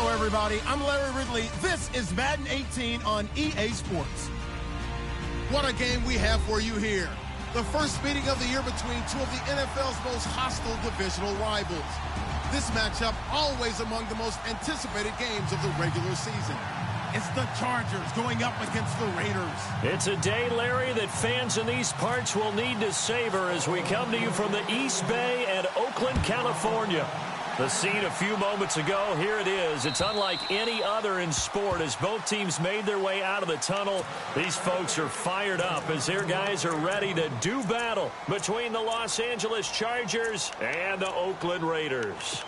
Hello, everybody. I'm Larry Ridley. This is Madden 18 on EA Sports. What a game we have for you here. The first meeting of the year between two of the NFL's most hostile divisional rivals. This matchup always among the most anticipated games of the regular season. It's the Chargers going up against the Raiders. It's a day, Larry, that fans in these parts will need to savor as we come to you from the East Bay and Oakland, California. The scene a few moments ago, here it is. It's unlike any other in sport as both teams made their way out of the tunnel. These folks are fired up as their guys are ready to do battle between the Los Angeles Chargers and the Oakland Raiders.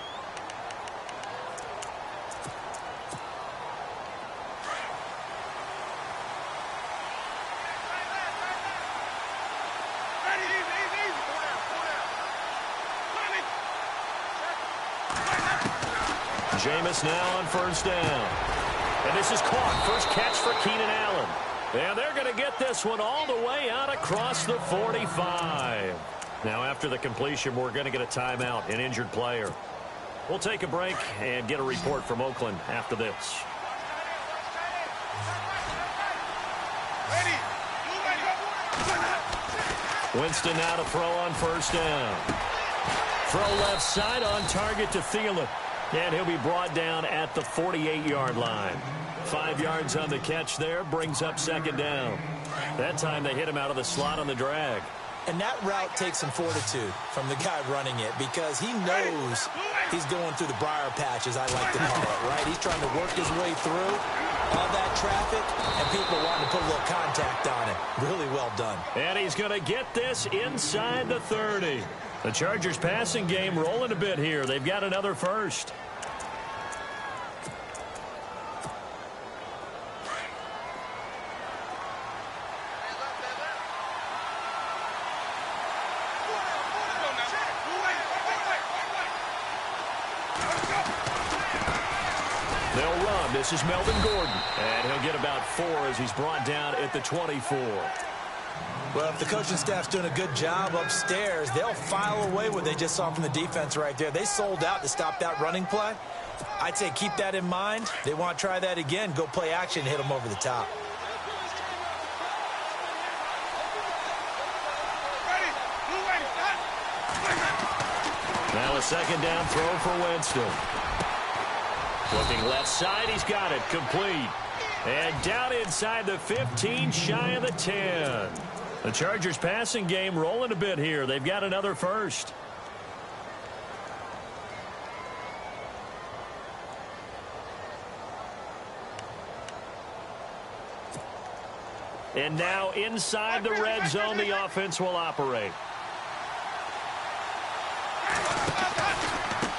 Jameis now on first down. And this is caught. First catch for Keenan Allen. And they're going to get this one all the way out across the 45. Now, after the completion, we're going to get a timeout, an injured player. We'll take a break and get a report from Oakland after this. Winston now to throw on first down. Throw left side on target to Thielen. And he'll be brought down at the 48-yard line. 5 yards on the catch there, brings up second down. That time they hit him out of the slot on the drag. And that route takes some fortitude from the guy running it because he knows he's going through the briar patch, as I like to call it, right? He's trying to work his way through all that traffic, and people wanting to put a little contact on it. Really well done. And he's going to get this inside the 30. The Chargers passing game rolling a bit here. They've got another first. They'll run. This is Melvin Gordon. And he'll get about 4 as he's brought down at the 24. Well, if the coaching staff's doing a good job upstairs, they'll file away what they just saw from the defense right there. They sold out to stop that running play. I'd say keep that in mind. They want to try that again. Go play action, hit them over the top. Now a second down throw for Winston. Looking left side, he's got it, complete. And down inside the 15, shy of the 10. The Chargers passing game rolling a bit here. They've got another first. And now inside the red zone, the offense will operate.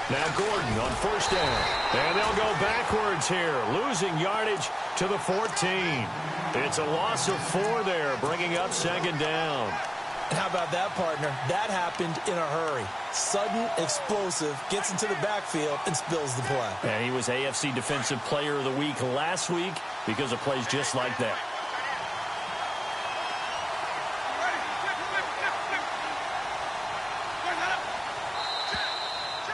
Now Gordon on first down. And they'll go backwards here, losing yardage to the 14. It's a loss of 4 there, bringing up second down. And how about that, partner? That happened in a hurry. Sudden, explosive, gets into the backfield and spills the play. And he was AFC Defensive Player of the Week last week because of plays just like that.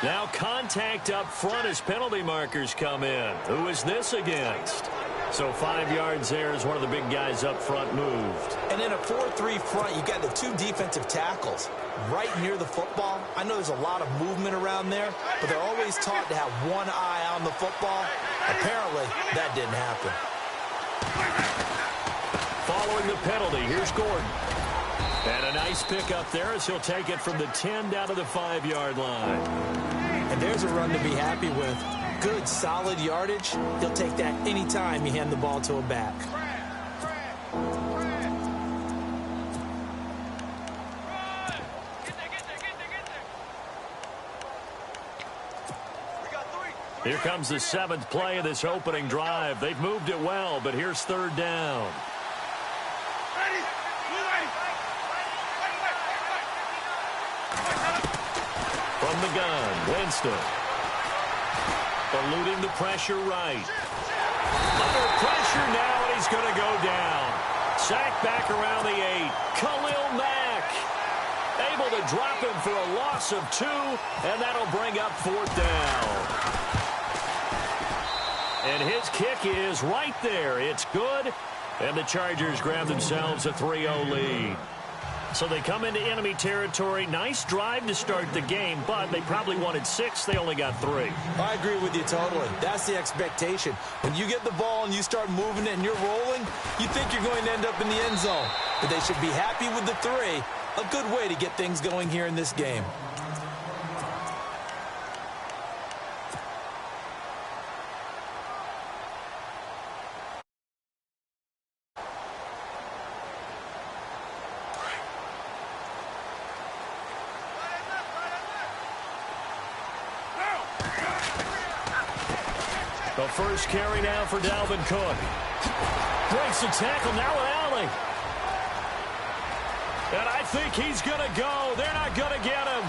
Now contact up front as penalty markers come in. Who is this against? So 5 yards there as one of the big guys up front moved. And in a 4-3 front, you got the 2 defensive tackles right near the football. I know there's a lot of movement around there, but they're always taught to have one eye on the football. Apparently, that didn't happen. Following the penalty, here's Gordon. And a nice pick up there as he'll take it from the 10 down to the 5-yard line. And there's a run to be happy with. Good, solid yardage. He'll take that anytime you hand the ball to a back. Here comes the 7th play of this opening drive. They've moved it well, but here's third down. From the gun, Winston. Eluding the pressure right. Under pressure now, and he's going to go down. Sacked back around the 8. Khalil Mack able to drop him for a loss of 2, and that'll bring up 4th down. And his kick is right there. It's good. And the Chargers grab themselves a 3-0 lead. So they come into enemy territory. Nice drive to start the game, but they probably wanted 6. They only got 3. I agree with you totally. That's the expectation. When you get the ball and you start moving it and you're rolling, you think you're going to end up in the end zone. But they should be happy with the 3. A good way to get things going here in this game. The first carry now for Dalvin Cook. Breaks the tackle, now an alley. And I think he's going to go. They're not going to get him.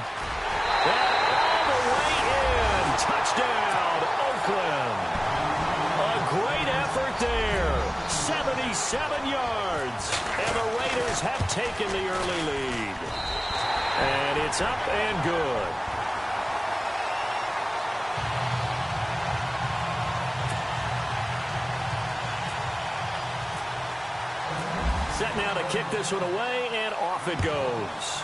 And all the way in. Touchdown, Oakland. A great effort there. 77 yards. And the Raiders have taken the early lead. And it's up and good. Set now to kick this one away, and off it goes.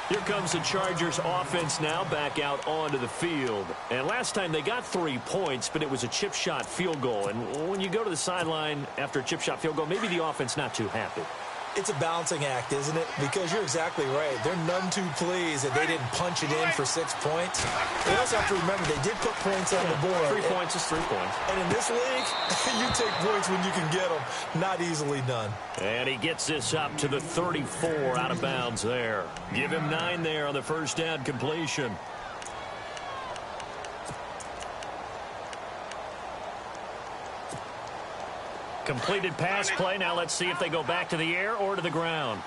Here comes the Chargers offense now back out onto the field. And last time they got 3 points, but it was a chip shot field goal. And when you go to the sideline after a chip shot field goal, maybe the offense not too happy. It's a balancing act, isn't it? Because you're exactly right. They're none too pleased that they didn't punch it in for 6 points. They also have to remember they did put points on the board. 3 points is 3 points. And in this league, you take points when you can get them. Not easily done. And he gets this up to the 34 out of bounds there. Give him 9 there on the first down completion. Completed pass play. Now let's see if they go back to the air or to the ground.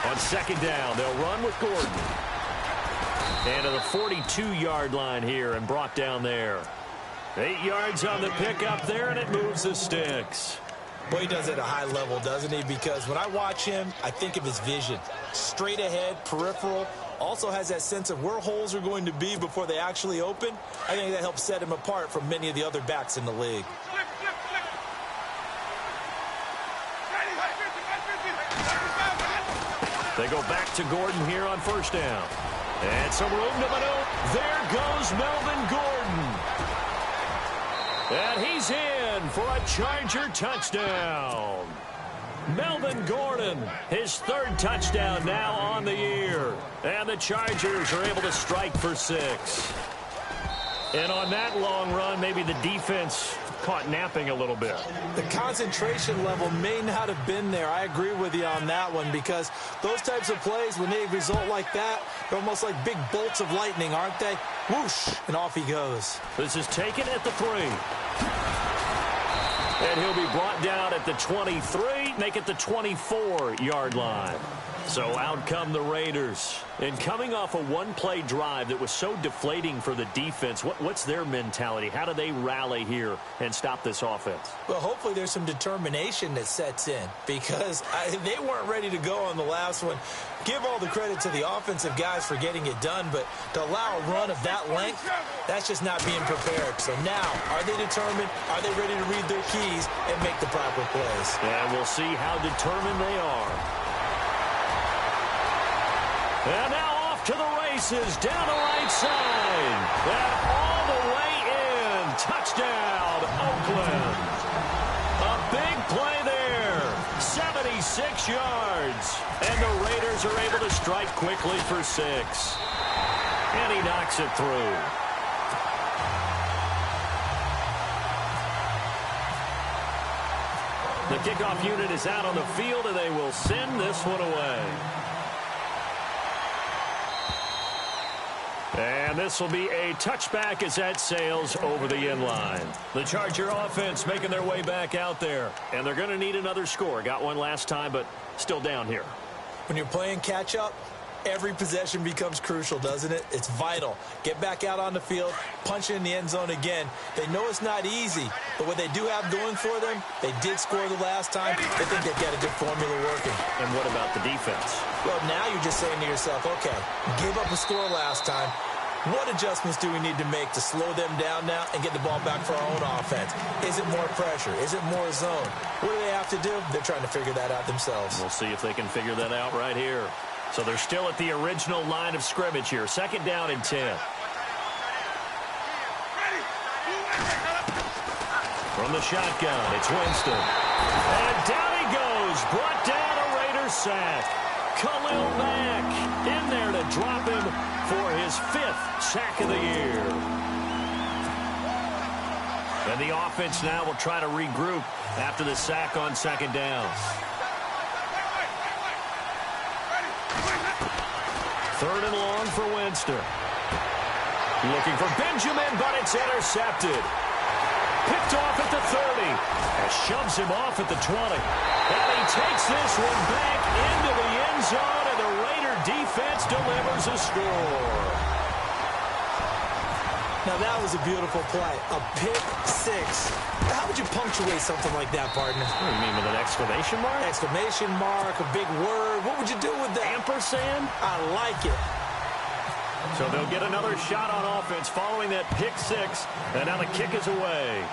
On second down, they'll run with Gordon. And to the 42-yard line here and brought down there. 8 yards on the pickup there, and it moves the sticks. Well, he does it at a high level, doesn't he? Because when I watch him, I think of his vision. Straight ahead, peripheral. Also has that sense of where holes are going to be before they actually open. I think that helps set him apart from many of the other backs in the league. They go back to Gordon here on first down. And some room to maneuver. There goes Melvin Gordon. And he's in for a Charger touchdown. Melvin Gordon, his 3rd touchdown now on the year. And the Chargers are able to strike for 6. And on that long run, maybe the defense caught napping a little bit. The concentration level may not have been there. I agree with you on that one, because those types of plays, when they result like that, they're almost like big bolts of lightning, aren't they? Whoosh, and off he goes. This is taken at the 3. And he'll be brought down at the 23, make it the 24-yard line. So out come the Raiders. And coming off a one-play drive that was so deflating for the defense, what's their mentality? How do they rally here and stop this offense? Well, hopefully there's some determination that sets in, because they weren't ready to go on the last one. Give all the credit to the offensive guys for getting it done, but to allow a run of that length, that's just not being prepared. So now, are they determined? Are they ready to read their keys and make the proper plays? And we'll see how determined they are. And now off to the races, down the right side. And all the way in. Touchdown, Oakland. A big play there. 76 yards. And the Raiders are able to strike quickly for 6. And he knocks it through. The kickoff unit is out on the field, and they will send this one away. And this will be a touchback as that sails over the end line. The Charger offense making their way back out there. And they're going to need another score. Got one last time, but still down here. When you're playing catch-up, Every possession becomes crucial, doesn't it? It's vital. Get back out on the field, punch it in the end zone again. They know it's not easy, but what they do have going for them, they did score the last time. They think they've got a good formula working. And what about the defense? Well, now you're just saying to yourself, okay, gave up a score last time. What adjustments do we need to make to slow them down now and get the ball back for our own offense? Is it more pressure? Is it more zone? What do they have to do? They're trying to figure that out themselves. We'll see if they can figure that out right here. So they're still at the original line of scrimmage here. 2nd down and 10. From the shotgun, it's Winston. And down he goes. Brought down a Raiders sack. Khalil Mack in there to drop him for his 5th sack of the year. And the offense now will try to regroup after the sack on 2nd down. 3rd and long for Winston. Looking for Benjamin, but it's intercepted. Picked off at the 30. And shoves him off at the 20. And he takes this one back into the end zone, and the Raider defense delivers a score. Now, that was a beautiful play. A pick 6. How would you punctuate something like that, partner? What do you mean, with an exclamation mark? Exclamation mark, a big word. What would you do with that? Ampersand? I like it. So they'll get another shot on offense following that pick 6, and now the kick is away.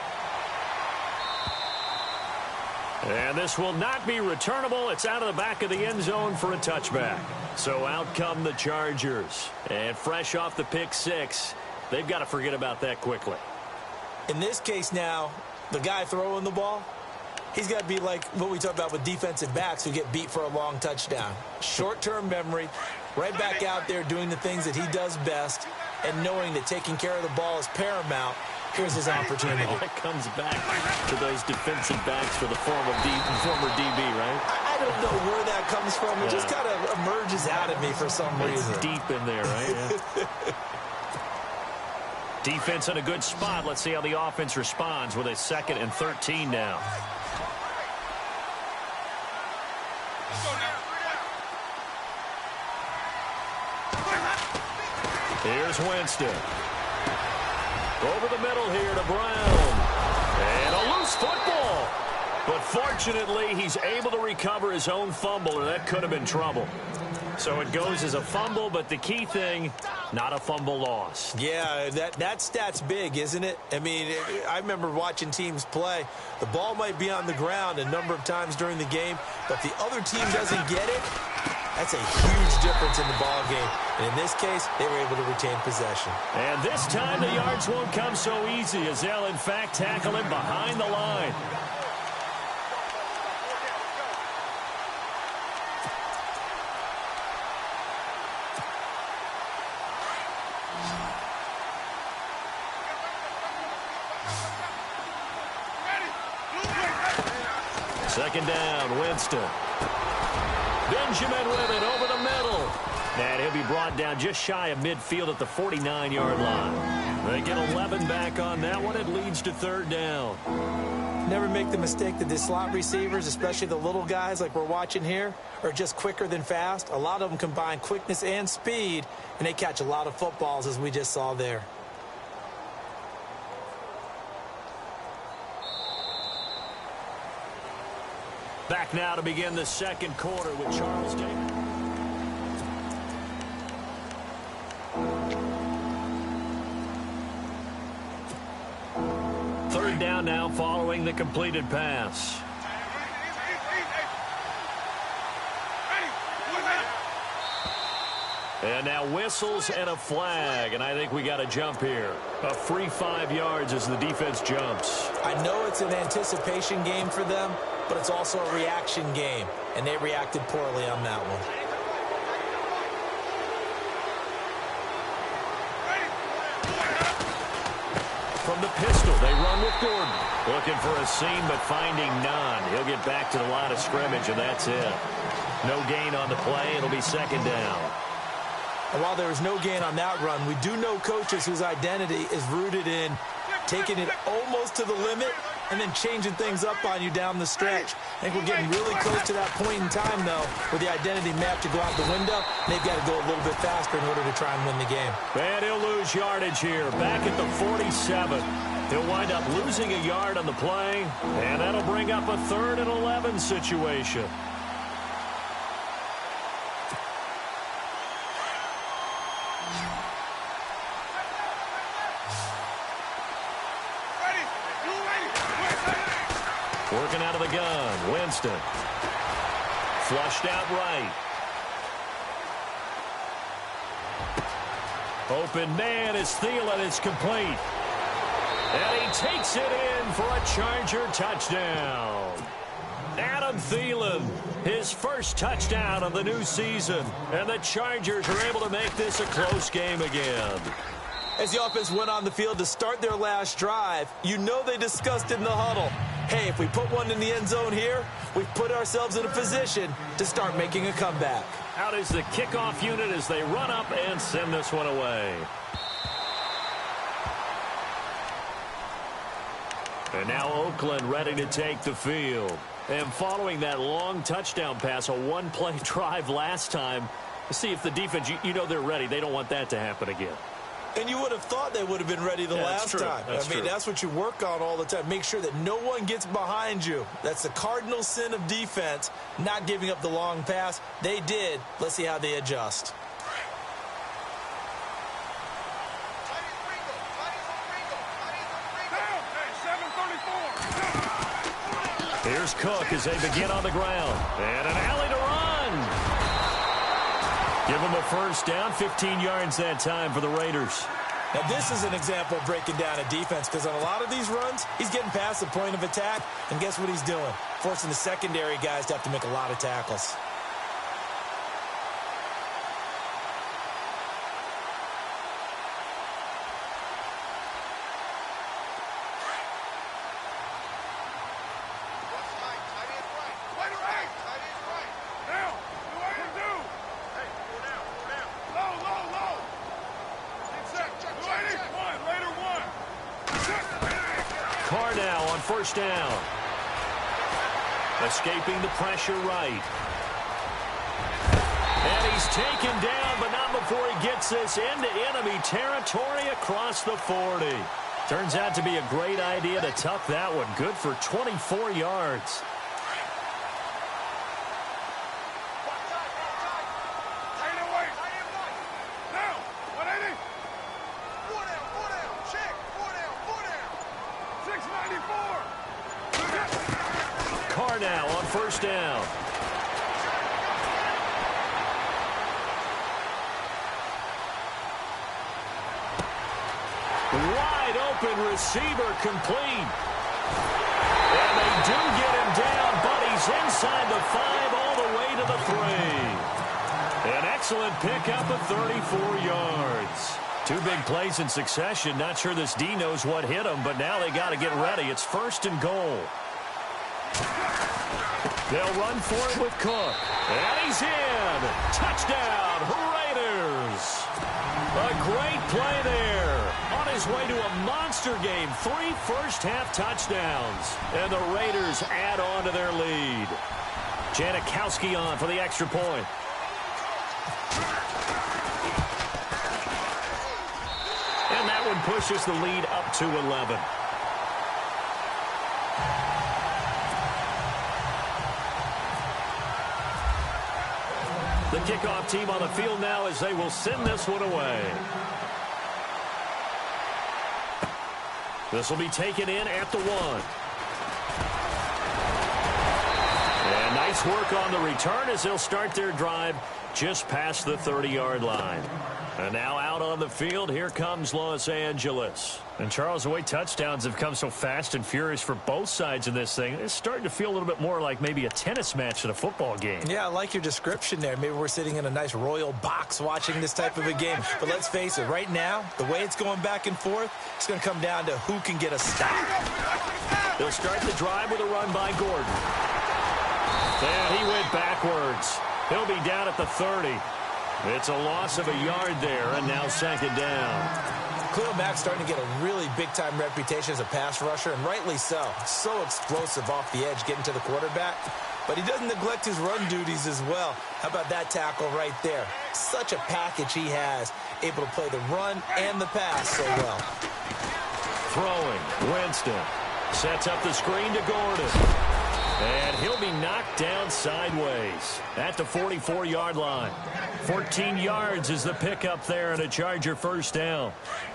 And this will not be returnable. It's out of the back of the end zone for a touchback. So out come the Chargers. And fresh off the pick 6, they've got to forget about that quickly. In this case now, the guy throwing the ball, he's got to be like what we talk about with defensive backs who get beat for a long touchdown. Short-term memory, right back out there doing the things that he does best, and knowing that taking care of the ball is paramount. Here's his opportunity. It comes back to those defensive backs for the former DB, right? I don't know where that comes from. It just kind of emerges out of me for some reason. It's deep in there, right? Yeah. Defense in a good spot. Let's see how the offense responds with a 2nd and 13 now. Here's Winston. Over the middle here to Brown. And a loose football. But fortunately, he's able to recover his own fumble, or that could have been trouble. So it goes as a fumble, but the key thing, not a fumble loss. Yeah, that stat's big, isn't it? I mean, I remember watching teams play. The ball might be on the ground a number of times during the game, but the other team doesn't get it. That's a huge difference in the ball game. And in this case, they were able to retain possession. And this time the yards won't come so easy, as they'll, in fact, tackle him behind the line. Second down, Winston. Benjamin with it over the middle. And he'll be brought down just shy of midfield at the 49-yard line. They get 11 back on that one. It leads to 3rd down. Never make the mistake that the slot receivers, especially the little guys like we're watching here, are just quicker than fast. A lot of them combine quickness and speed, and they catch a lot of footballs, as we just saw there. Back now to begin the 2nd quarter with Charles Davis. Third down now following the completed pass. And now whistles and a flag, and I think we got a jump here. A free 5 yards as the defense jumps. I know it's an anticipation game for them, but it's also a reaction game, and they reacted poorly on that one. From the pistol, they run with Gordon. Looking for a seam, but finding none. He'll get back to the line of scrimmage, and that's it. No gain on the play. It'll be 2nd down. And while there was no gain on that run, we do know coaches whose identity is rooted in taking it almost to the limit and then changing things up on you down the stretch. I think we're getting really close to that point in time, though, where the identity map to go out the window, and they've got to go a little bit faster in order to try and win the game. And he'll lose yardage here, back at the 47. He'll wind up losing a yard on the play, and that'll bring up a 3rd and 11 situation. Working out of the gun, Winston. Flushed out right. Open man is Thielen. It's complete. And he takes it in for a Charger touchdown. Adam Thielen, his first touchdown of the new season. And the Chargers are able to make this a close game again. As the offense went on the field to start their last drive, you know they discussed in the huddle, hey, if we put one in the end zone here, we've put ourselves in a position to start making a comeback. Out is the kickoff unit as they run up and send this one away. And now Oakland ready to take the field. And following that long touchdown pass, a one-play drive last time, to see if the defense, you know they're ready. They don't want that to happen again. And you would have thought they would have been ready the last time. That's what you work on all the time. Make sure that no one gets behind you. That's the cardinal sin of defense, not giving up the long pass. They did. Let's see how they adjust. Here's Cook as they begin on the ground. And an alley to run. Give them a first down, 15 yards that time for the Raiders. Now, this is an example of breaking down a defense, because on a lot of these runs, he's getting past the point of attack, and guess what he's doing? Forcing the secondary guys to have to make a lot of tackles. First down. Escaping the pressure right. And he's taken down, but not before he gets this into enemy territory across the 40. Turns out to be a great idea to tuck that one. Good for 24 yards. Now on first down. Wide open receiver complete. And they do get him down, but he's inside the 5 all the way to the 3. An excellent pickup of 34 yards. 2 big plays in succession. Not sure this D knows what hit him, but now they got to get ready. It's 1st and goal. They'll run for it with Cook. And he's in. Touchdown, Raiders. A great play there. On his way to a monster game. 3 first-half touchdowns. And the Raiders add on to their lead. Janikowski on for the extra point. And that one pushes the lead up to 11. The kickoff team on the field now as they will send this one away. This will be taken in at the 1. And nice work on the return as they'll start their drive just past the 30-yard line. And now out on the field, here comes Los Angeles. And Charles, the way touchdowns have come so fast and furious for both sides in this thing, it's starting to feel a little bit more like maybe a tennis match than a football game. Yeah, I like your description there. Maybe we're sitting in a nice royal box watching this type of a game. But let's face it, right now, the way it's going back and forth, it's going to come down to who can get a stop. They'll start the drive with a run by Gordon. And he went backwards. He'll be down at the 30. It's a loss of a yard there, and now 2nd down. Khalil Mack's starting to get a really big-time reputation as a pass rusher, and rightly so. So explosive off the edge getting to the quarterback. But he doesn't neglect his run duties as well. How about that tackle right there? Such a package he has, able to play the run and the pass so well. Throwing, Winston. Sets up the screen to Gordon. And he'll be knocked down sideways at the 44-yard line. 14 yards is the pickup there and a Charger first down.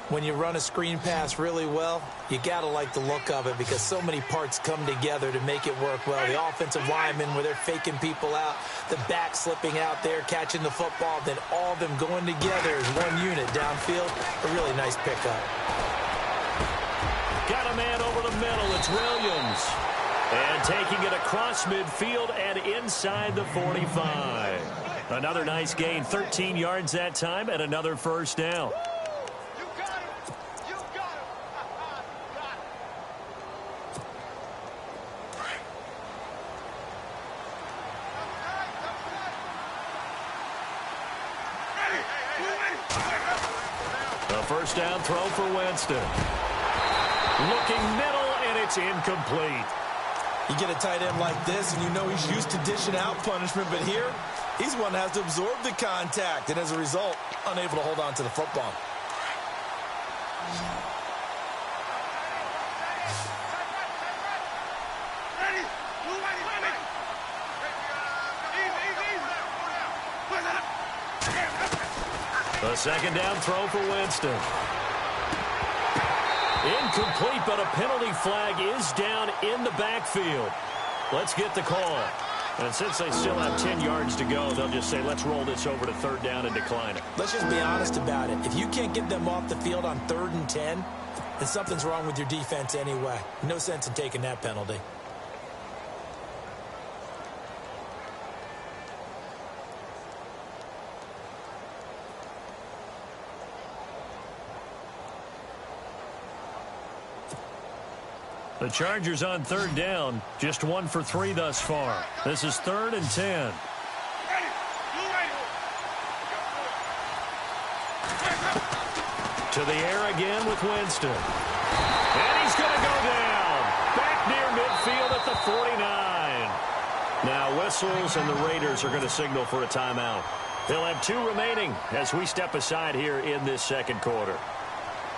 When you run a screen pass really well, you got to like the look of it because so many parts come together to make it work well. The offensive linemen where they're faking people out, the back slipping out there, catching the football, then all of them going together as one unit downfield. A really nice pickup. Got a man over the middle. It's Williams. And taking it across midfield and inside the 45. Another nice gain, 13 yards that time, and another first down. You got him. You got him. The first down throw for Winston. Looking middle, and it's incomplete. You get a tight end like this, and you know he's used to dishing out punishment, but here, he's one that has to absorb the contact, and as a result, unable to hold on to the football. The second down throw for Winston. Incomplete, but a penalty flag is down in the backfield. Let's get the call. And since they still have 10 yards to go, they'll just say, let's roll this over to third down and decline it. Let's just be honest about it. If you can't get them off the field on 3rd and 10, then something's wrong with your defense anyway. No sense in taking that penalty. The Chargers on third down, just 1 for 3 thus far. This is 3rd and 10. To the air again with Winston. And he's going to go down. Back near midfield at the 49. Now whistles and the Raiders are going to signal for a timeout. They'll have 2 remaining as we step aside here in this second quarter.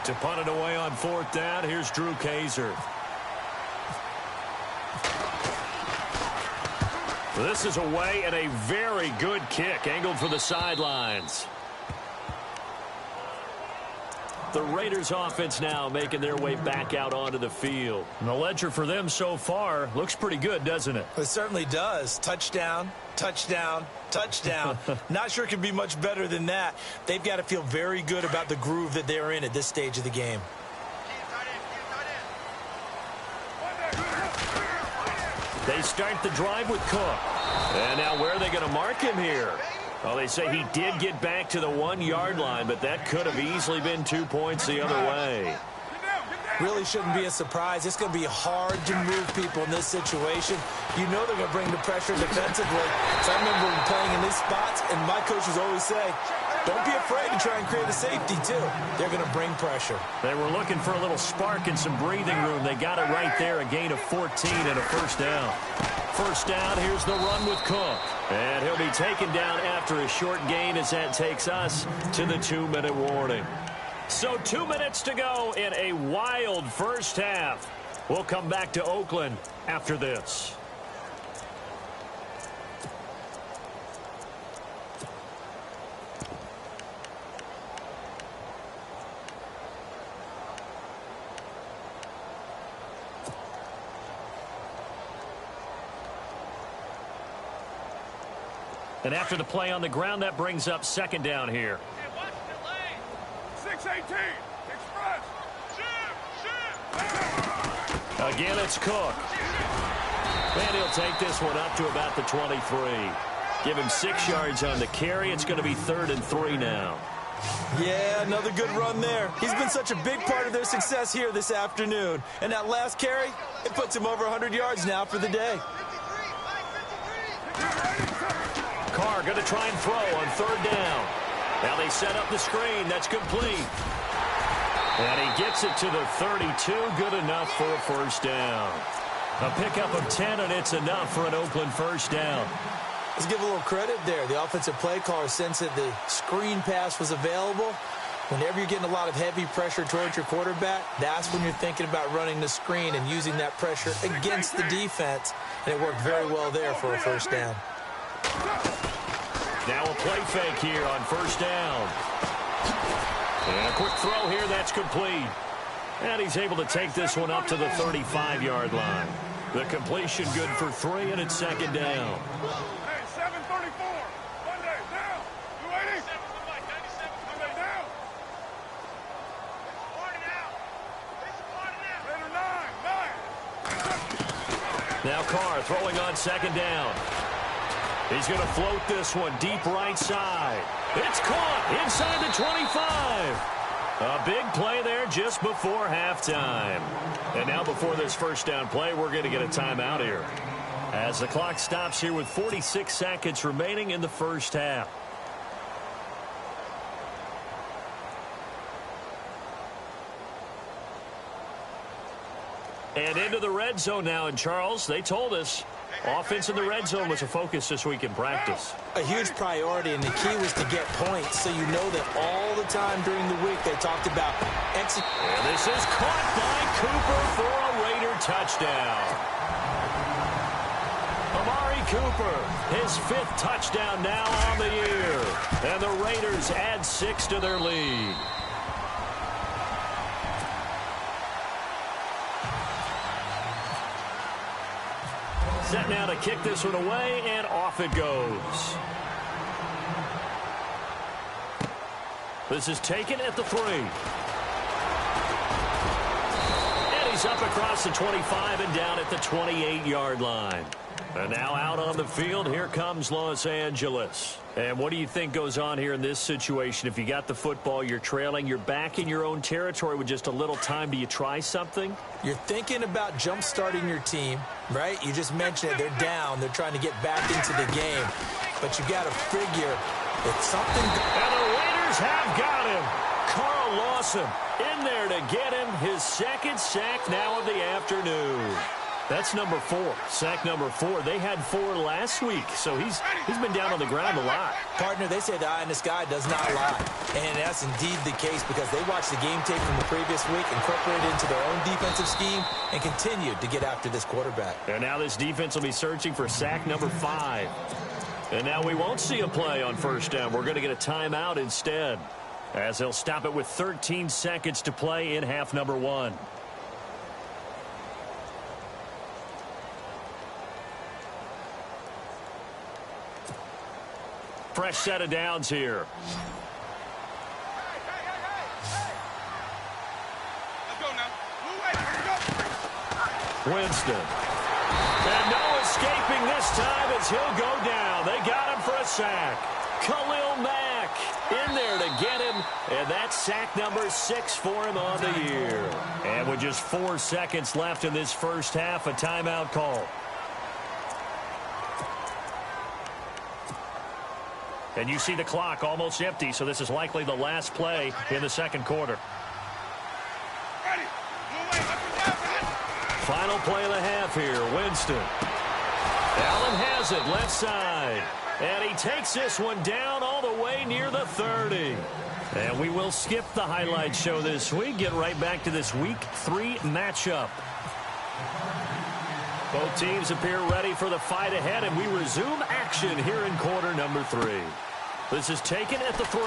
To punt it away on 4th down, here's Drew Kaiser. This is away and a very good kick angled for the sidelines. The Raiders offense now making their way back out onto the field. And the ledger for them so far looks pretty good, doesn't it? It certainly does. Touchdown, touchdown, touchdown. Not sure it could be much better than that. They've got to feel very good about the groove that they're in at this stage of the game. They start the drive with Cook. And now where are they going to mark him here? Well, they say he did get back to the 1-yard line, but that could have easily been 2 points the other way. Really shouldn't be a surprise. It's going to be hard to move people in this situation. You know they're going to bring the pressure defensively. So I remember playing in these spots, and my coaches always say, don't be afraid to try and create a safety, too. They're going to bring pressure. They were looking for a little spark and some breathing room. They got it right there, a gain of 14 and a first down. First down, here's the run with Cook. And he'll be taken down after a short gain as that takes us to the 2-minute warning. So 2 minutes to go in a wild first half. We'll come back to Oakland after this. And after the play on the ground, that brings up second down here. Hey, watch the lane. 618. Express. Again, it's Cook. And he'll take this one up to about the 23. Give him 6 yards on the carry. It's going to be 3rd and 3 now. Yeah, another good run there. He's been such a big part of their success here this afternoon. And that last carry, it puts him over 100 yards now for the day. Carr going to try and throw on 3rd down. Now they set up the screen. That's complete. And he gets it to the 32. Good enough for a first down. A pickup of 10, and it's enough for an Oakland first down. Let's give a little credit there. The offensive play caller sensed that the screen pass was available. Whenever you're getting a lot of heavy pressure towards your quarterback, that's when you're thinking about running the screen and using that pressure against the defense. And it worked very well there for a first down. Now a play fake here on first down. And a quick throw here, that's complete. And he's able to take this one up to the 35-yard line. The completion good for 3, and it's second down. Hey, 734. Monday, down. 280. 97. Monday, down. Later, 9. Now Carr throwing on second down. He's going to float this one deep right side. It's caught inside the 25. A big play there just before halftime. And now before this first down play, we're going to get a timeout here, as the clock stops here with 46 seconds remaining in the first half. And into the red zone now. And Charles, they told us offense in the red zone was a focus this week in practice. A huge priority, and the key was to get points, so you know that all the time during the week they talked about execution. And this is caught by Cooper for a Raider touchdown. Amari Cooper, his 5th touchdown now on the year. And the Raiders add 6 to their lead. Set now to kick this one away, and off it goes. This is taken at the 3. And he's up across the 25 and down at the 28-yard line. And now out on the field, here comes Los Angeles. And what do you think goes on here in this situation? If you got the football, you're trailing, you're back in your own territory with just a little time. Do you try something? You're thinking about jump-starting your team, right? You just mentioned it. They're down. They're trying to get back into the game. But you got to figure it's something. And the Raiders have got him. Carl Lawson in there to get him his 2nd sack now of the afternoon. That's number 4, sack number 4. They had 4 last week, so he's been down on the ground a lot. Partner, they say the eye in the sky does not lie. And that's indeed the case, because they watched the game tape from the previous week, incorporated it into their own defensive scheme, and continued to get after this quarterback. And now this defense will be searching for sack number 5. And now we won't see a play on first down. We're going to get a timeout instead, as they'll stop it with 13 seconds to play in half number 1. Fresh set of downs here. Let's go now. Move away. Here we go. Winston. And no escaping this time as he'll go down. They got him for a sack. Khalil Mack in there to get him. And that's sack number 6 for him on the year. And with just 4 seconds left in this first half, a timeout call. And you see the clock almost empty, so this is likely the last play in the second quarter. Ready. Move away. Up and down. Final play of the half here, Winston. Allen has it, left side. And he takes this one down all the way near the 30. And we will skip the highlight show this week. Get right back to this Week 3 matchup. Both teams appear ready for the fight ahead, and we resume action here in quarter number 3. This is taken at the 3.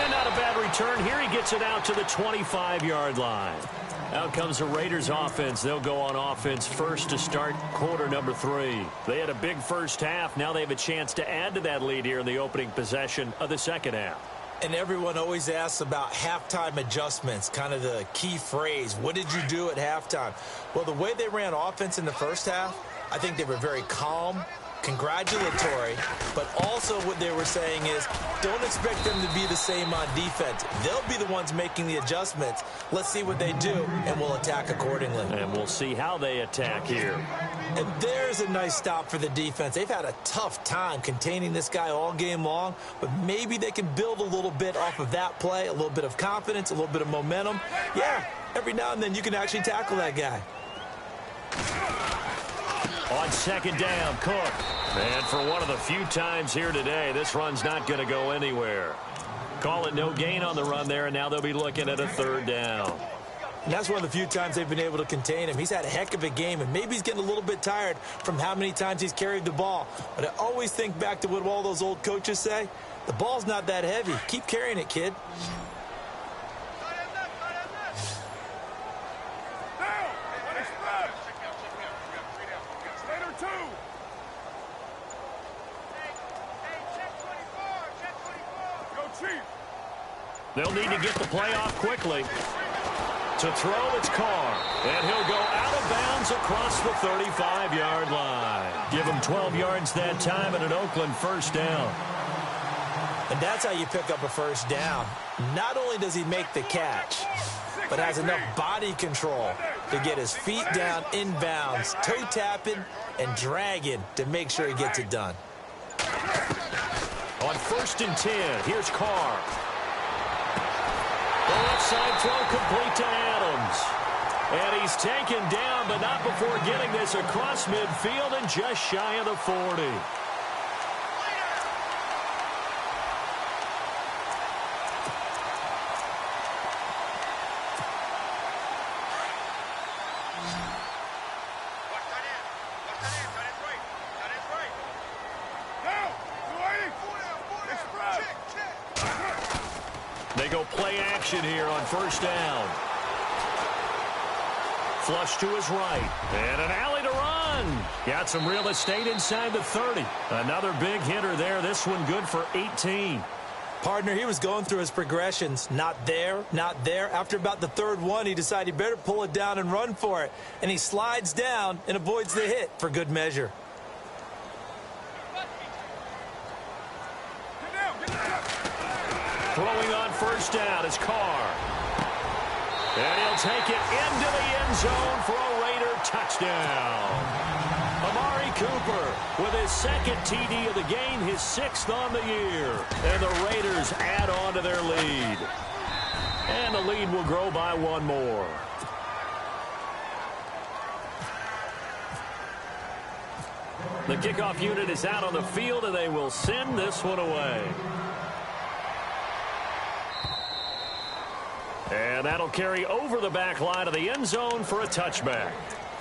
And not a bad return here. He gets it out to the 25-yard line. Out comes the Raiders offense. They'll go on offense first to start quarter number 3. They had a big first half. Now they have a chance to add to that lead here in the opening possession of the second half. And everyone always asks about halftime adjustments, kind of the key phrase. What did you do at halftime? Well, the way they ran offense in the first half, I think they were very calm, congratulatory, but also what they were saying is don't expect them to be the same on defense. They'll be the ones making the adjustments. Let's see what they do, and we'll attack accordingly. And we'll see how they attack here. And there's a nice stop for the defense. They've had a tough time containing this guy all game long, but maybe they can build a little bit off of that play, a little bit of confidence, a little bit of momentum. Yeah, every now and then you can actually tackle that guy. On second down, Cook. And for one of the few times here today, this run's not going to go anywhere. Call it no gain on the run there, and now they'll be looking at a third down. And that's one of the few times they've been able to contain him. He's had a heck of a game, and maybe he's getting a little bit tired from how many times he's carried the ball. But I always think back to what all those old coaches say. The ball's not that heavy. Keep carrying it, kid. They'll need to get the play off quickly. To throw, it's Carr. And he'll go out of bounds across the 35-yard line. Give him 12 yards that time and an Oakland first down. And that's how you pick up a first down. Not only does he make the catch, but has enough body control to get his feet down inbounds, toe tapping and dragging to make sure he gets it done. On 1st and 10, here's Carr. The left side throw complete to Adams. And he's taken down, but not before getting this across midfield and just shy of the 40. They go play action here on first down. Flush to his right. And an alley to run. Got some real estate inside the 30. Another big hitter there. This one good for 18. Partner, he was going through his progressions. Not there, not there. After about the third one, he decided he better pull it down and run for it. And he slides down and avoids the hit for good measure. Throwing on first down is Carr. And he'll take it into the end zone for a Raider touchdown. Amari Cooper with his second TD of the game, his 6th on the year. And the Raiders add on to their lead. And the lead will grow by one more. The kickoff unit is out on the field, and they will send this one away. And that'll carry over the back line of the end zone for a touchback.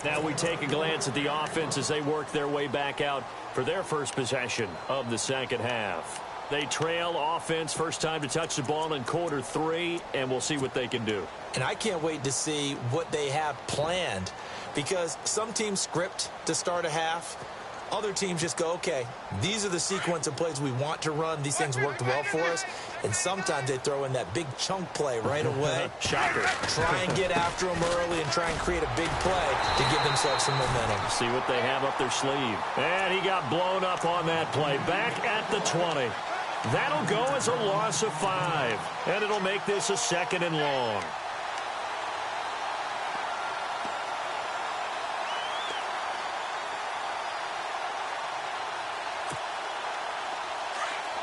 Now we take a glance at the offense as they work their way back out for their first possession of the second half. They trail offense, first time to touch the ball in quarter 3, and we'll see what they can do. And I can't wait to see what they have planned, because some teams script to start a half. Other teams just go, okay, these are the sequence of plays we want to run. These things worked well for us. And sometimes they throw in that big chunk play right away. Shocker. Try and get after them early and try and create a big play to give themselves some momentum. See what they have up their sleeve. And he got blown up on that play. Back at the 20. That'll go as a loss of 5. And it'll make this a 2nd and long.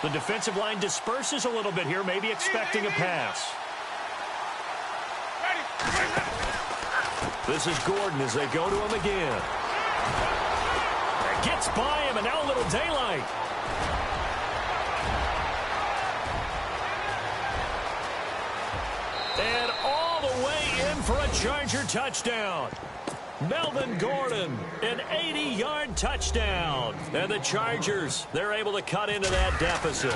The defensive line disperses a little bit here, maybe expecting a pass. This is Gordon as they go to him again. Gets by him, and now a little daylight. And all the way in for a Charger touchdown. Melvin Gordon, an 80-yard touchdown. And the Chargers, they're able to cut into that deficit.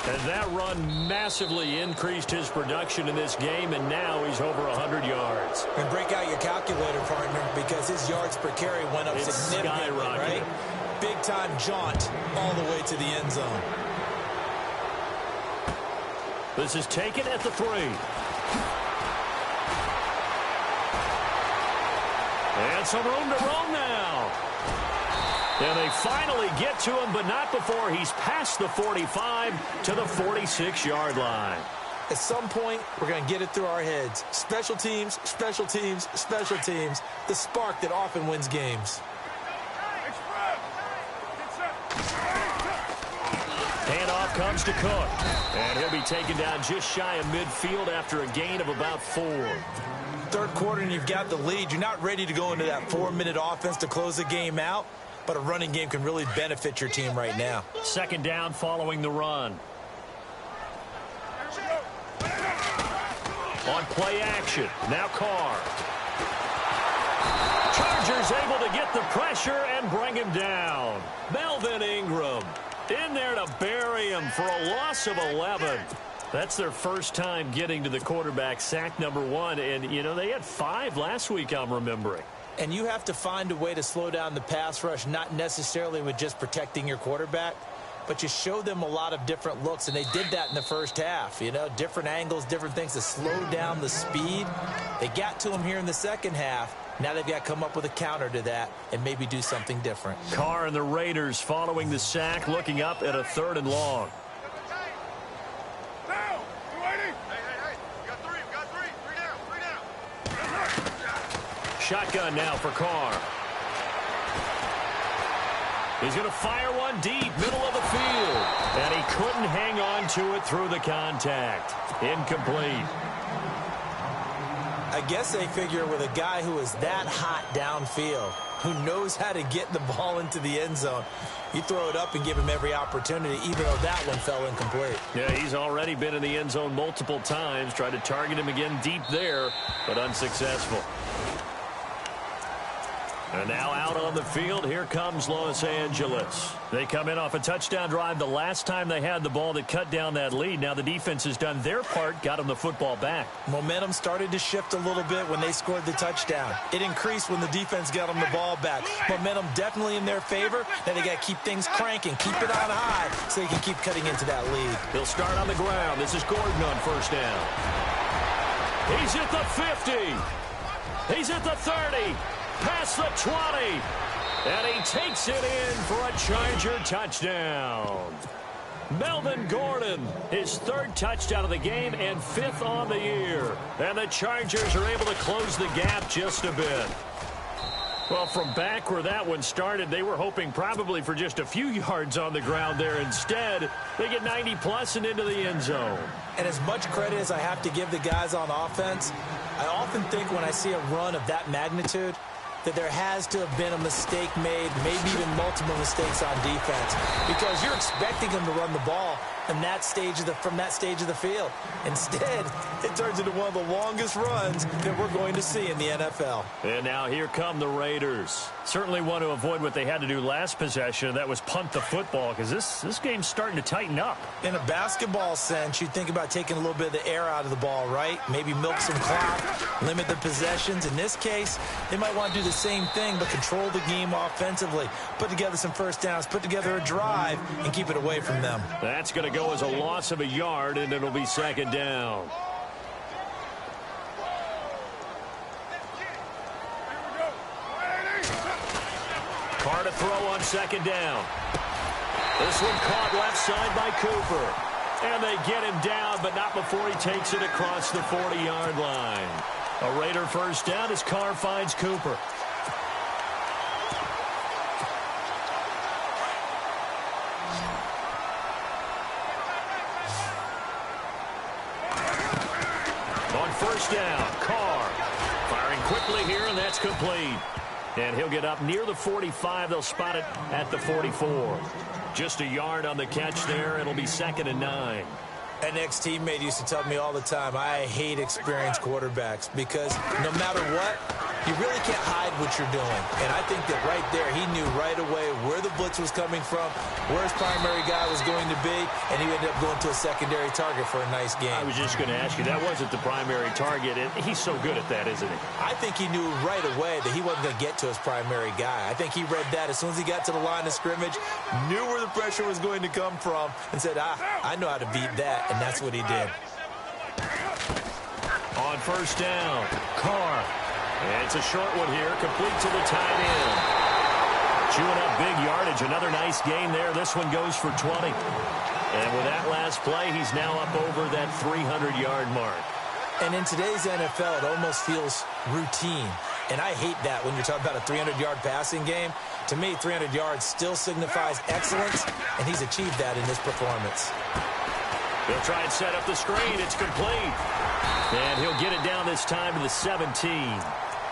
And that run massively increased his production in this game, and now he's over 100 yards. And break out your calculator, partner, because his yards per carry went up significantly, right? Big-time jaunt all the way to the end zone. This is taken at the 3. And some room to roam now. And they finally get to him, but not before he's past the 45 to the 46-yard line. At some point, we're going to get it through our heads. Special teams, special teams, special teams. The spark that often wins games. Handoff comes to Cook. And he'll be taken down just shy of midfield after a gain of about 4. Third quarter and you've got the lead. You're not ready to go into that 4-minute offense to close the game out, but a running game can really benefit your team right now. Second down following the run. On play action, now Carr. Chargers able to get the pressure and bring him down. Melvin Ingram in there to bury him for a loss of 11. That's their first time getting to the quarterback, sack number 1. And, you know, they had 5 last week, I'm remembering. And you have to find a way to slow down the pass rush, not necessarily with just protecting your quarterback, but you show them a lot of different looks, and they did that in the first half. You know, different angles, different things to slow down the speed. They got to him here in the second half. Now they've got to come up with a counter to that and maybe do something different. Carr and the Raiders following the sack, looking up at a 3rd and long. Shotgun now for Carr. He's going to fire one deep, middle of the field. And he couldn't hang on to it through the contact. Incomplete. I guess they figure with a guy who is that hot downfield, who knows how to get the ball into the end zone, you throw it up and give him every opportunity, even though that one fell incomplete. Yeah, he's already been in the end zone multiple times. Tried to target him again deep there, but unsuccessful. And now out on the field, here comes Los Angeles. They come in off a touchdown drive the last time they had the ball that cut down that lead. Now the defense has done their part, got them the football back. Momentum started to shift a little bit when they scored the touchdown. It increased when the defense got them the ball back. Momentum definitely in their favor. Now they got to keep things cranking, keep it on high so they can keep cutting into that lead. He'll start on the ground. This is Gordon on first down. He's at the 50. He's at the 30. Past the 20. And he takes it in for a Charger touchdown. Melvin Gordon, his 3rd touchdown of the game and 5th on the year. And the Chargers are able to close the gap just a bit. Well, from back where that one started, they were hoping probably for just a few yards on the ground there. Instead, they get 90-plus and into the end zone. And as much credit as I have to give the guys on offense, I often think when I see a run of that magnitude, that there has to have been a mistake made, maybe even multiple mistakes on defense, because you're expecting them to run the ball from that stage of the field. Instead, it turns into one of the longest runs that we're going to see in the NFL. And now here come the Raiders. Certainly want to avoid what they had to do last possession, that was punt the football, because this game's starting to tighten up. In a basketball sense, you think about taking a little bit of the air out of the ball, right? Maybe milk some clock, limit the possessions. In this case, they might want to do the same thing, but control the game offensively. Put together some first downs, put together a drive, and keep it away from them. That's going to go as a loss of a yard, and it'll be second down. Carr to throw on second down. This one caught left side by Cooper. And they get him down, but not before he takes it across the 40-yard line. A Raider first down as Carr finds Cooper. On first down, Carr firing quickly here, and that's complete. And he'll get up near the 45. They'll spot it at the 44. Just a yard on the catch there. It'll be 2nd and 9. An ex-teammate used to tell me all the time, I hate experienced quarterbacks because no matter what, you really can't hide what you're doing. And I think that right there, he knew right away where the blitz was coming from, where his primary guy was going to be, and he ended up going to a secondary target for a nice game. I was just going to ask you, that wasn't the primary target, and he's so good at that, isn't he? I think he knew right away that he wasn't going to get to his primary guy. I think he read that as soon as he got to the line of scrimmage, knew where the pressure was going to come from, and said, I know how to beat that, and that's what he did. On first down, Carr. And it's a short one here, complete to the tight end. Chewing up big yardage, another nice gain there. This one goes for 20. And with that last play, he's now up over that 300-yard mark. And in today's NFL, it almost feels routine. And I hate that when you're talking about a 300-yard passing game. To me, 300 yards still signifies excellence, and he's achieved that in this performance. He'll try and set up the screen. It's complete. And he'll get it down this time to the 17.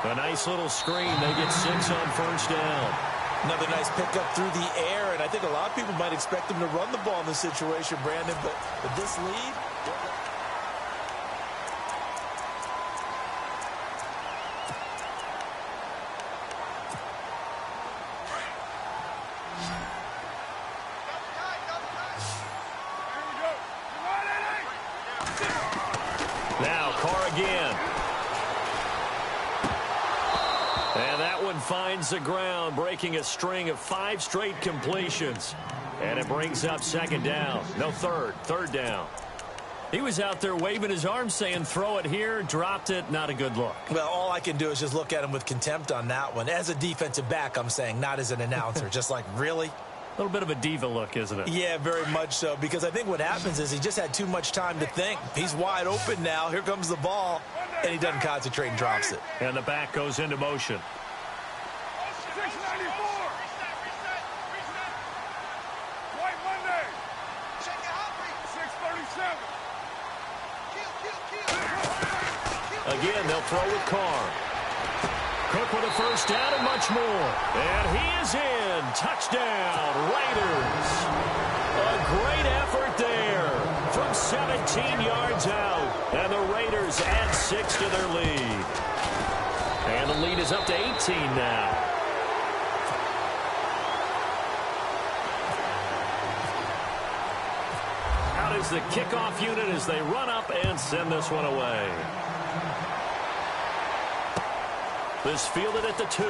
A nice little screen. They get 6 on first down. Another nice pickup through the air, and I think a lot of people might expect him to run the ball in this situation, Brandon, but with this lead... Now, Carr again. And that one finds the ground, breaking a string of 5 straight completions. And it brings up second down. No, third down. He was out there waving his arms saying, throw it here, dropped it, not a good look. Well, all I can do is just look at him with contempt on that one. As a defensive back, I'm saying, not as an announcer. Just like, really? A little bit of a diva look, isn't it? Yeah, very much so, because I think what happens is he just had too much time to think. He's wide open now. Here comes the ball, and he doesn't concentrate and drops it. And the back goes into motion. 694. White Monday. 637. Again, they'll throw with Carr. Cook with a first down and much more. And he is in. Touchdown, Raiders. A great effort there from 17 yards out. And the Raiders add 6 to their lead. And the lead is up to 18 now. Out is the kickoff unit as they run up and send this one away. This fielded at the 2.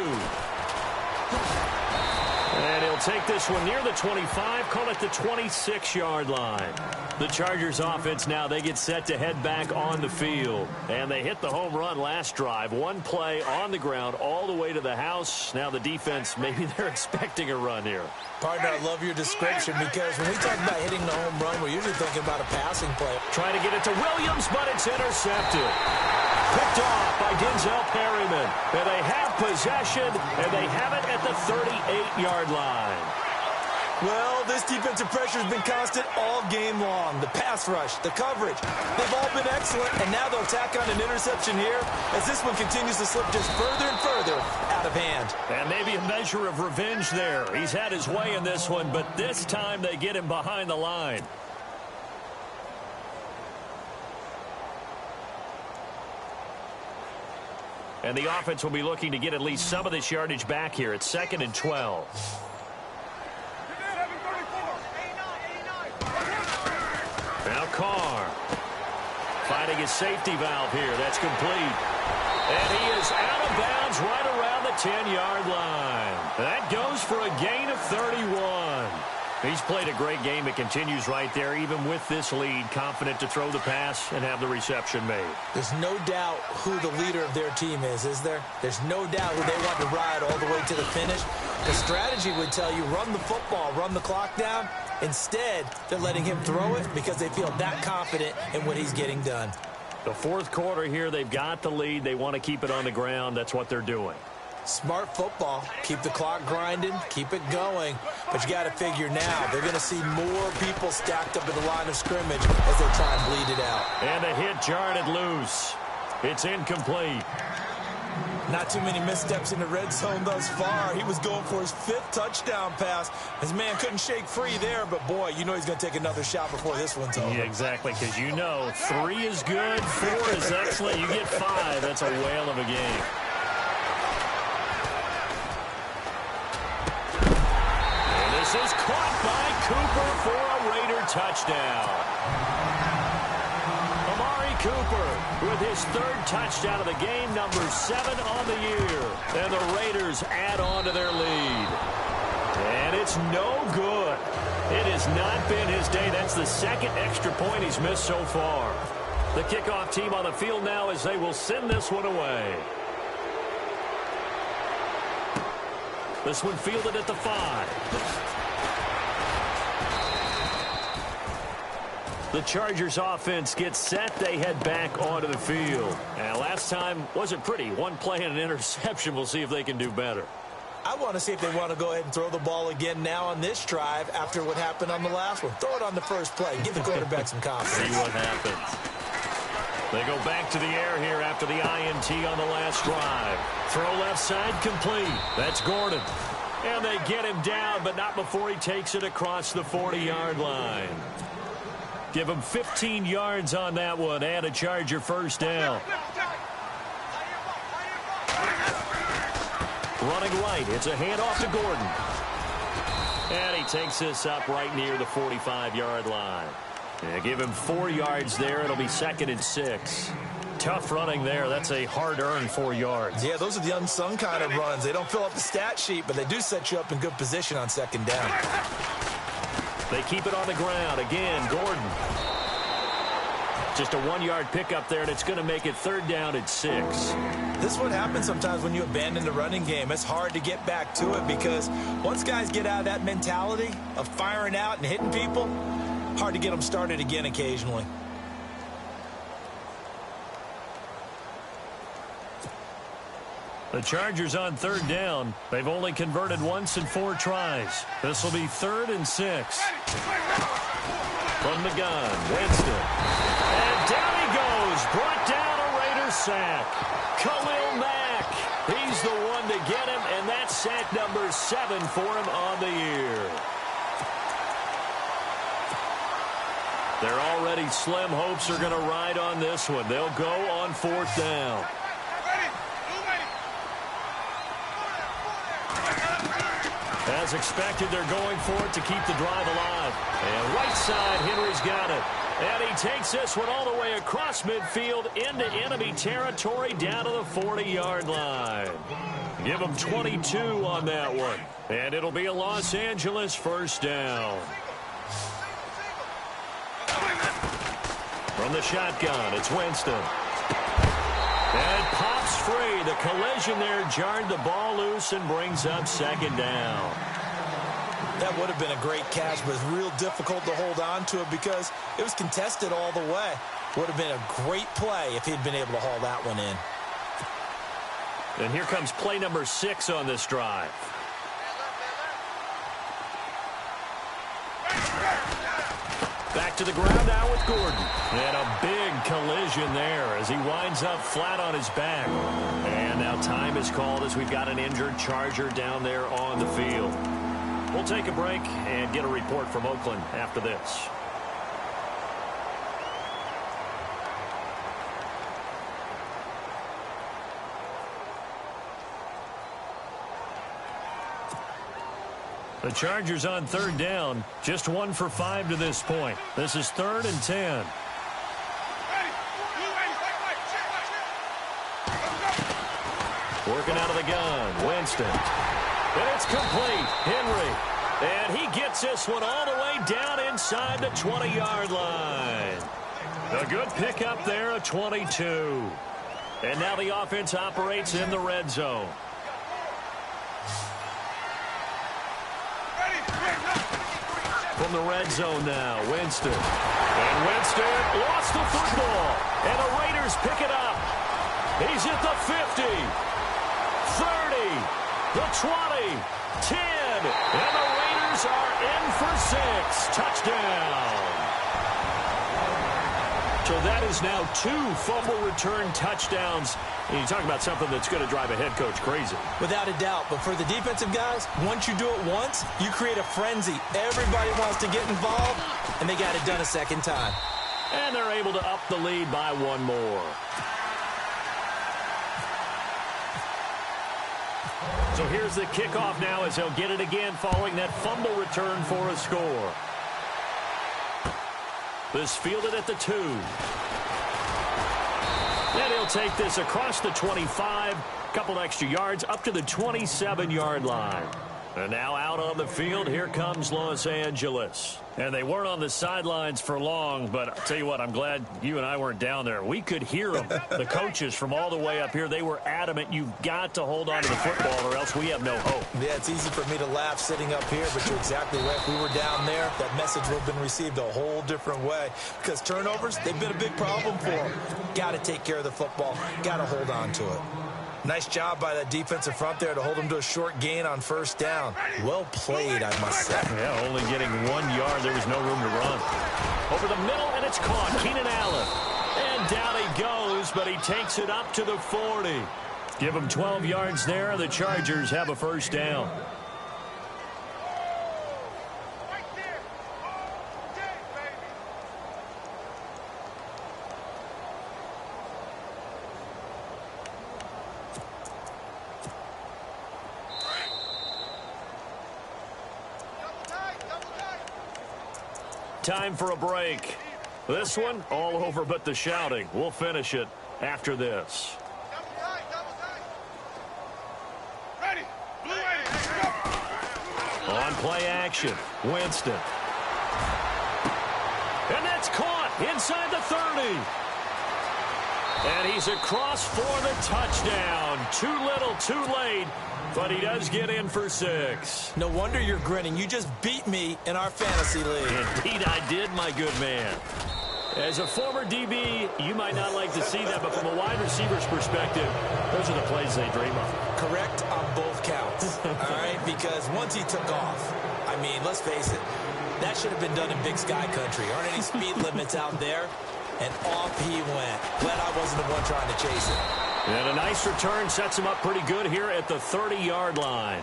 And he'll take this one near the 25, call it the 26-yard line. The Chargers offense now, they get set to head back on the field. And they hit the home run last drive. One play on the ground all the way to the house. Now the defense, maybe they're expecting a run here. Partner, I love your description because when we talk about hitting the home run, we're usually thinking about a passing play. Trying to get it to Williams, but it's intercepted. Picked off by Denzel Perryman. And they have possession, and they have it at the 38-yard line. Well, this defensive pressure has been constant all game long. The pass rush, the coverage, they've all been excellent, and now they'll tack on an interception here as this one continues to slip just further and further out of hand. And maybe a measure of revenge there. He's had his way in this one, but this time they get him behind the line. And the offense will be looking to get at least some of this yardage back here. It's 2nd and 12. Now Carr finding his safety valve here. That's complete. And he is out of bounds right around the 10-yard line. That goes for a gain of 31. He's played a great game. It continues right there, even with this lead, confident to throw the pass and have the reception made. There's no doubt who the leader of their team is there? There's no doubt who they want to ride all the way to the finish. The strategy would tell you run the football, run the clock down. Instead, they're letting him throw it because they feel that confident in what he's getting done. The fourth quarter here, they've got the lead. They want to keep it on the ground. That's what they're doing. Smart football. Keep the clock grinding. Keep it going. But you got to figure now, they're going to see more people stacked up at the line of scrimmage as they try and bleed it out. And the hit jarred it loose. It's incomplete. Not too many missteps in the red zone thus far. He was going for his 5th touchdown pass. His man couldn't shake free there, but boy, you know he's going to take another shot before this one's over. Yeah, exactly, because you know 3 is good, 4 is excellent. You get 5. That's a whale of a game. And this is caught by Cooper for a Raider touchdown. Cooper with his 3rd touchdown of the game, number 7 on the year. And the Raiders add on to their lead. And it's no good. It has not been his day. That's the 2nd extra point he's missed so far. The kickoff team on the field now as they will send this one away. This one fielded at the 5. The Chargers offense gets set. They head back onto the field. And last time wasn't pretty. One play and an interception. We'll see if they can do better. I want to see if they want to go ahead and throw the ball again now on this drive after what happened on the last one. Throw it on the first play. Give the quarterback some confidence. See what happens. They go back to the air here after the INT on the last drive. Throw left side complete. That's Gordon. And they get him down, but not before he takes it across the 40-yard line. Give him 15 yards on that one and a Charger first down. Running right, it's a handoff to Gordon. And he takes this up right near the 45-yard line. Yeah, give him 4 yards there. It'll be 2nd and 6. Tough running there. That's a hard-earned 4 yards. Yeah, those are the unsung kind of runs. They don't fill up the stat sheet, but they do set you up in good position on 2nd down. They keep it on the ground. Again, Gordon. Just a 1-yard pickup there, and it's going to make it 3rd down and 6. This is what happens sometimes when you abandon the running game. It's hard to get back to it because once guys get out of that mentality of firing out and hitting people, hard to get them started again occasionally. The Chargers on 3rd down. They've only converted once in 4 tries. This will be 3rd and 6. From the gun, Winston. And down he goes. Brought down a Raiders sack. Khalil Mack. He's the one to get him, and that's sack number 7 for him on the year. Their already slim hopes are going to ride on this one. They'll go on 4th down. As expected, they're going for it to keep the drive alive. And right side, Henry's got it. And he takes this one all the way across midfield into enemy territory down to the 40-yard line. Give him 22 on that one. And it'll be a Los Angeles first down. From the shotgun, it's Winston. And pops free. The collision there jarred the ball loose and brings up 2nd down. That would have been a great catch, but it's real difficult to hold on to it because it was contested all the way. Would have been a great play if he'd been able to haul that one in. And here comes play number 6 on this drive. Back to the ground now with Gordon. And a big collision there as he winds up flat on his back. And now time is called as we've got an injured Charger down there on the field. We'll take a break and get a report from Oakland after this. The Chargers on 3rd down, just 1 for 5 to this point. This is 3rd and 10. Working out of the gun, Winston. And it's complete. Henry. And he gets this one all the way down inside the 20-yard line. A good pickup there, a 22. And now the offense operates in the red zone. From the red zone now, Winston. And Winston lost the football. And the Raiders pick it up. He's at the 50, 30, the 20, 10. And the Raiders are in for 6. Touchdown. So that is now 2 fumble return touchdowns. And you talk about something that's going to drive a head coach crazy. Without a doubt. But for the defensive guys, once you do it once, you create a frenzy. Everybody wants to get involved, and they got it done a 2nd time. And they're able to up the lead by 1 more. So here's the kickoff now as they'll get it again following that fumble return for a score. This fielded at the 2. And he'll take this across the 25, couple extra yards, up to the 27-yard line. And now out on the field, here comes Los Angeles. And they weren't on the sidelines for long, but I'll tell you what, I'm glad you and I weren't down there. We could hear them. The coaches from all the way up here, they were adamant, you've got to hold on to the football or else we have no hope. Yeah, it's easy for me to laugh sitting up here, but you're exactly right. If we were down there, that message would have been received a whole different way. Because turnovers, they've been a big problem for them. Got to take care of the football. Got to hold on to it. Nice job by that defensive front there to hold them to a short gain on first down. Well played, I must say. Yeah, only getting 1 yard. There was no room to run. Over the middle, and it's caught. Keenan Allen. And down he goes, but he takes it up to the 40. Give him 12 yards there, and the Chargers have a first down. Time for a break. This one, all over but the shouting. We'll finish it after this. Ready. Blue On play action, Winston. And that's caught inside the 30. And he's across for the touchdown. Too little, too late. But he does get in for 6. No wonder you're grinning. You just beat me in our fantasy league. Indeed I did, my good man. As a former DB, you might not like to see that, but from a wide receiver's perspective, those are the plays they dream of. Correct on both counts. All right, because once he took off, I mean, let's face it, that should have been done in Big Sky Country. Aren't any speed limits out there? And off he went. Glad I wasn't the one trying to chase it. And a nice return sets him up pretty good here at the 30-yard line.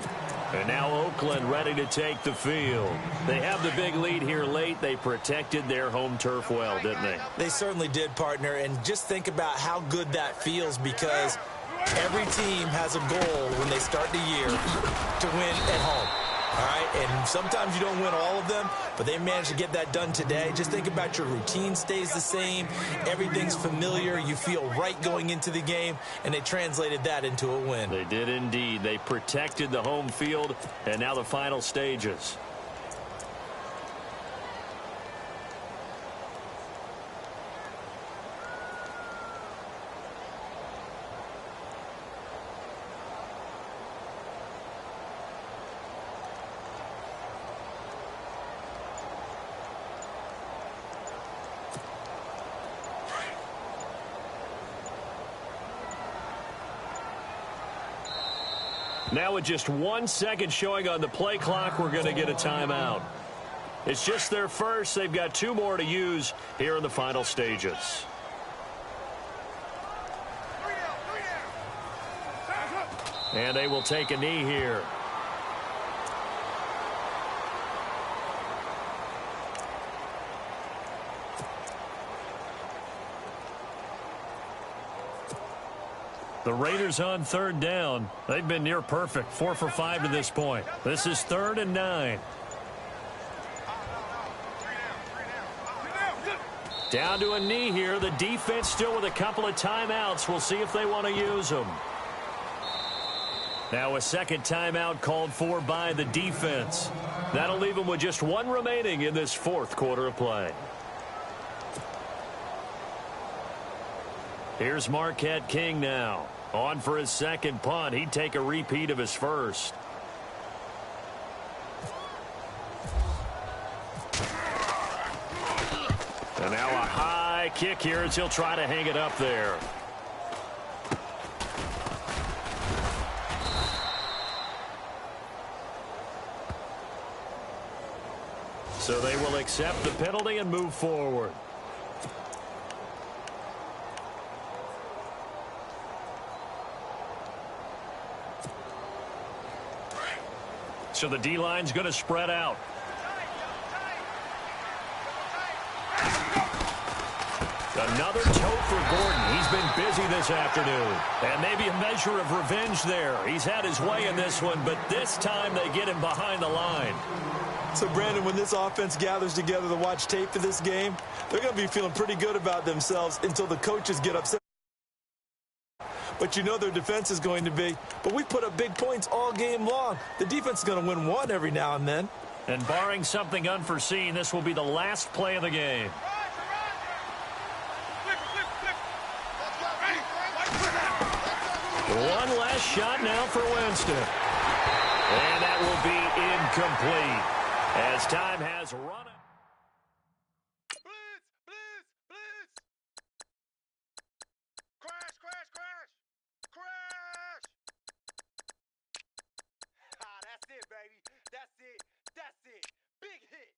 And now Oakland ready to take the field. They have the big lead here late. They protected their home turf well, didn't they? They certainly did, partner. And just think about how good that feels, because every team has a goal when they start the year to win at home. All right, and sometimes you don't win all of them, but they managed to get that done today. Just think about your routine stays the same. Everything's familiar. You feel right going into the game, and they translated that into a win. They did indeed. They protected the home field, and now the final stages. Now with just 1 second showing on the play clock, we're going to get a timeout. It's just their first. They've got 2 more to use here in the final stages. And they will take a knee here. The Raiders on 3rd down. They've been near perfect. 4 for 5 to this point. This is 3rd and 9. Down to a knee here. The defense still with a couple of timeouts. We'll see if they want to use them. Now a second timeout called for by the defense. That'll leave them with just 1 remaining in this 4th quarter of play. Here's Marquette King now. On for his second punt. He'd take a repeat of his first. And now a high kick here as he'll try to hang it up there. So they will accept the penalty and move forward. So the D-line's going to spread out. Another tote for Gordon. He's been busy this afternoon. And maybe a measure of revenge there. He's had his way in this one, but this time they get him behind the line. So, Brandon, when this offense gathers together to watch tape for this game, they're going to be feeling pretty good about themselves until the coaches get upset. but you know their defense is going to be. But we put up big points all game long. The defense is going to win one every now and then. And barring something unforeseen, this will be the last play of the game. One last shot now for Winston. And that will be incomplete as time has run out. Blitz, blitz, blitz. Crash, crash, crash. Crash. Ah, that's it, baby. That's it. That's it. Big hit.